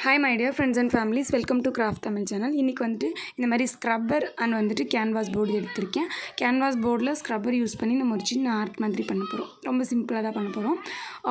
Hi my dear friends and families, welcome to Craft Tamil channel. இன்னைக்கு வந்துட்டு இந்த மாதிரி ஸ்க்ரப்பர் அண்ட் வந்துட்டு கேன்வாஸ் போர்டு எடுத்திருக்கேன். கேன்வாஸ் போர்டில் ஸ்க்ரப்பர் யூஸ் பண்ணி நம்ம ஒரு சின்ன ஆர்ட் மாதிரி பண்ண போகிறோம். ரொம்ப சிம்பிளாக தான் பண்ண போகிறோம்.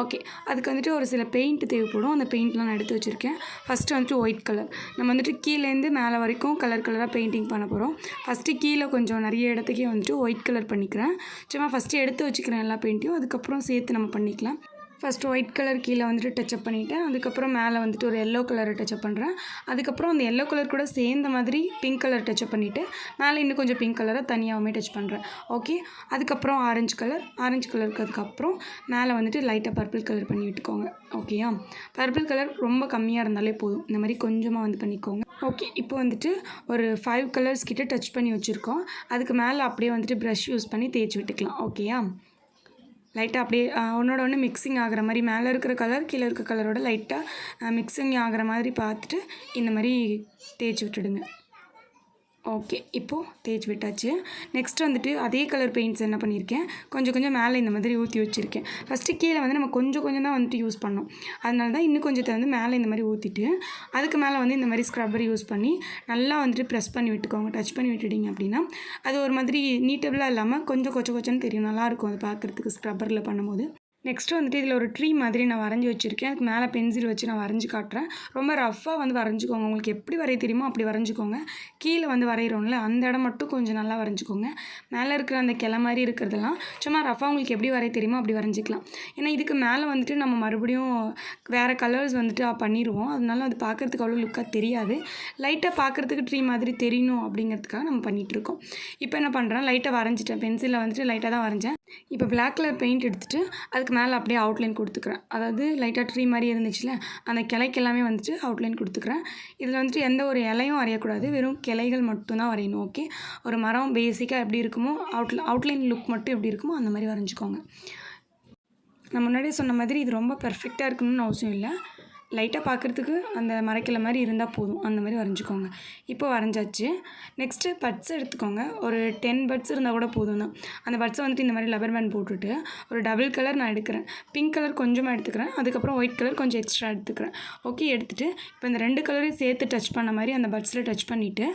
ஓகே, அதுக்கு வந்துட்டு ஒரு சில பெயிண்ட் தேவைப்படும். அந்த பெயிண்ட்லாம் நான் எடுத்து வச்சுருக்கேன். ஃபஸ்ட்டு வந்துட்டு ஒயிட் கலர். நம்ம வந்துட்டு கீழேருந்து மேலே வரைக்கும் கலர் கலராக பெயிண்டிங் பண்ண போகிறோம். ஃபஸ்ட்டு கீழே கொஞ்சம் நிறைய இடத்துக்கே வந்துட்டு ஒயிட் கலர் பண்ணிக்கிறேன். சும்மா ஃபஸ்ட்டு எடுத்து வச்சுக்கிறேன் எல்லா பெயிண்ட்டையும், அதுக்கப்புறம் சேர்த்து நம்ம பண்ணிக்கலாம். ஃபஸ்ட்டு ஒயிட் கலர் கீழே வந்துட்டு டச்சப் பண்ணிவிட்டேன். அதுக்கப்புறம் மேலே வந்துட்டு ஒரு எல்லோ கலரை டச்சப் பண்ணுறேன். அதுக்கப்புறம் அந்த எல்லோ கலர் கூட சேர்ந்த மாதிரி பிங்க் கலர் டச்சப் பண்ணிவிட்டு மேலே இன்னும் கொஞ்சம் பிங்க் கலரை தனியாகவுமே டச் பண்ணுறேன். ஓகே, அதுக்கப்புறம் ஆரஞ்சு கலருக்கு அதுக்கப்புறம் மேலே வந்துட்டு லைட்டாக பர்பிள் கலர் பண்ணி விட்டுக்கோங்க. ஓகேயா, பர்பிள் கலர் ரொம்ப கம்மியாக இருந்தாலே போதும். இந்த மாதிரி கொஞ்சமாக வந்து பண்ணிக்கோங்க. ஓகே, இப்போ வந்துட்டு ஒரு 5 கலர்ஸ் கிட்டே டச் பண்ணி வச்சுருக்கோம். அதுக்கு மேலே அப்படியே வந்துட்டு ப்ரஷ் யூஸ் பண்ணி தேய்ச்சி விட்டுக்கலாம். ஓகேயா, லைட்டாக அப்படியே ஒன்றோட ஒன்று மிக்சிங் ஆகிற மாதிரி மேலே இருக்கிற கலர் கீழே இருக்கிற கலரோட லைட்டாக மிக்சிங் ஆகிற மாதிரி பார்த்துட்டு இந்த மாதிரி தேய்ச்சி விட்டுடுங்க. ஓகே, இப்போது தேய்ச்சி விட்டாச்சு. நெக்ஸ்ட் வந்துட்டு அதே கலர் பெயிண்ட்ஸ் என்ன பண்ணியிருக்கேன், கொஞ்சம் மேலே இந்த மாதிரி ஊற்றி வச்சுருக்கேன். ஃபஸ்ட்டு கீழே வந்து நம்ம கொஞ்சம் தான் வந்துட்டு யூஸ் பண்ணோம். அதனால தான் இன்னும் கொஞ்சத்தை வந்து மேலே இந்த மாதிரி ஊற்றிட்டு அதுக்கு மேலே வந்து இந்த மாதிரி ஸ்க்ரப்பர் யூஸ் பண்ணி நல்லா வந்துட்டு ப்ரெஸ் பண்ணி விட்டுக்கோங்க. டச் பண்ணி விட்டுட்டிங்க அப்படின்னா அது ஒரு மாதிரி நீட்டபிளாக இல்லாமல் கொஞ்சம் கொச்சன்னு தெரியும். நல்லாயிருக்கும் அது பார்க்குறதுக்கு ஸ்க்ரப்பரில் பண்ணும்போது. நெக்ஸ்ட்டு வந்துட்டு இதில் ஒரு ட்ரீ மாதிரி நான் வரைஞ்சி வச்சுருக்கேன். அதுக்கு மேலே பென்சில் வச்சு நான் வரைஞ்சி காட்டுறேன். ரொம்ப ரஃப்பாக வந்து வரைஞ்சிக்கோங்க. உங்களுக்கு எப்படி வரைய தெரியுமோ அப்படி வரைஞ்சிக்கோங்க. கீழே வந்து வரைகிறோம்ல அந்த இடம் மட்டும் கொஞ்சம் நல்லா வரைஞ்சிக்கோங்க. மேலே இருக்கிற அந்த கிளை மாதிரி இருக்கிறதெல்லாம் சும்மா ரஃப்பாக உங்களுக்கு எப்படி வரைய தெரியுமோ அப்படி வரைஞ்சிக்கலாம். ஏன்னா இதுக்கு மேலே வந்துட்டு நம்ம மறுபடியும் வேறு கலர்ஸ் வந்துட்டு பண்ணிடுவோம். அதனால அது பார்க்குறதுக்கு அவ்வளோ லுக்காக தெரியாது. லைட்டாக பார்க்குறதுக்கு ட்ரீ மாதிரி தெரியணும் அப்படிங்கிறதுக்காக நம்ம பண்ணிகிட்ருக்கோம். இப்போ என்ன பண்ணுறேன், லைட்டாக வரைஞ்சிட்டேன். பென்சிலில் வந்துட்டு லைட்டாக தான் வரைஞ்சேன். இப்போ பிளாக் கலர் பெயிண்ட் எடுத்துகிட்டு அதுக்கு மேலே அப்படியே அவுட்லைன் கொடுத்துக்கிறேன். அதாவது லைட்டாக ட்ரீ மாதிரி இருந்துச்சுல அந்த கிளைக்கு எல்லாமே வந்துட்டு அவுட்லைன் கொடுத்துக்கிறேன். இதில் வந்துட்டு எந்த ஒரு இலையும் வரையக்கூடாது, வெறும் கிளைகள் மட்டும்தான் வரையணும். ஓகே, ஒரு மரம் பேசிக்காக எப்படி இருக்குமோ அவுட்லைன் லுக் மட்டும் எப்படி இருக்குமோ அந்த மாதிரி வரைஞ்சிக்கோங்க. நான் முன்னாடியே சொன்ன மாதிரி இது ரொம்ப பெர்ஃபெக்டாக இருக்கணும்னு அவசியம் இல்லை. லைட்டாக பார்க்குறதுக்கு அந்த மறைக்கிற மாதிரி இருந்தால் போதும். அந்த மாதிரி வரைஞ்சிக்கோங்க. இப்போ வரைஞ்சாச்சு. நெக்ஸ்ட்டு பட்ஸ் எடுத்துக்கோங்க. ஒரு 10 பட்ஸ் இருந்தால் கூட போதும் தான். அந்த பட்ஸை வந்துட்டு இந்த மாதிரி லப்பர் பேண்ட் போட்டுட்டு ஒரு டபுள் கலர் நான் எடுக்கிறேன். பிங்க் கலர் கொஞ்சமாக எடுத்துக்கிறேன். அதுக்கப்புறம் ஒயிட் கலர் கொஞ்சம் எக்ஸ்ட்ரா எடுத்துக்கிறேன். ஓகே, எடுத்துகிட்டு இப்போ இந்த 2 கலரையும் சேர்த்து டச் பண்ண மாதிரி அந்த பட்ஸில் டச் பண்ணிவிட்டு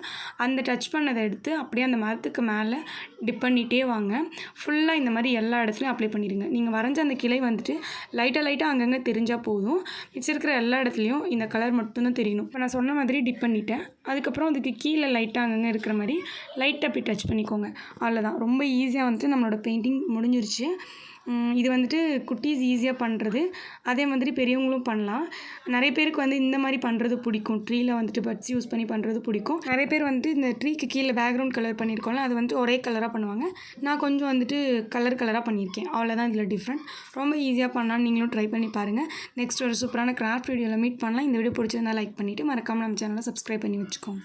அந்த டச் பண்ணதை எடுத்து அப்படியே அந்த மரத்துக்கு மேலே டிப் பண்ணிகிட்டே வாங்க. ஃபுல்லாக இந்த மாதிரி எல்லா இடத்துலையும் அப்ளை பண்ணிடுங்க. நீங்கள் வரைஞ்ச அந்த கிளை வந்துட்டு லைட்டாக அங்கங்கே தெரிஞ்சால் போதும். மிச்சம் இருக்கிற எல்லா இடத்துலையும் இந்த கலர் மட்டும்தான் தெரியணும். இப்போ நான் சொன்ன மாதிரி டிப் பண்ணிட்டேன். அதுக்கப்புறம் அதுக்கு கீழே லைட்டாக அங்கங்கே இருக்கிற மாதிரி லைட்டாக அப்படி டச் பண்ணிக்கோங்க. அவ்வளோதான். ரொம்ப ஈஸியாக வந்துட்டு நம்மளோட பெயிண்டிங் முடிஞ்சிருச்சு. இது வந்துட்டு குட்டீஸ் ஈஸியாக பண்ணுறது, அதே மாதிரி பெரியவங்களும் பண்ணலாம். நிறைய பேருக்கு வந்து இந்த மாதிரி பண்ணுறது பிடிக்கும். ட்ரீயில் வந்துட்டு பட்ஸ் யூஸ் பண்ணி பண்ணுறது பிடிக்கும். நிறைய பேர் வந்துட்டு இந்த ட்ரீக்கு கீழே பேக்ரவுண்ட் கலர் பண்ணியிருக்கோம்ல அது வந்துட்டு ஒரே கலராக பண்ணுவாங்க. நான் கொஞ்சம் வந்துட்டு கலராக பண்ணியிருக்கேன். அவ்வளோதான் இதில் டிஃப்ரெண்ட். ரொம்ப ஈஸியாக பண்ணலான்னு நீங்களும் ட்ரை பண்ணி பாருங்கள். நெக்ஸ்ட் ஒரு சூப்பரான கிராஃப்ட் வீடியோவில் மீட் பண்ணலாம். இந்த வீடியோ பிடிச்சிருந்தா லைக் பண்ணிவிட்டு மறக்காமல் நம்ம சேனலை சப்ஸ்கிரைப் பண்ணி வச்சுக்கோங்க.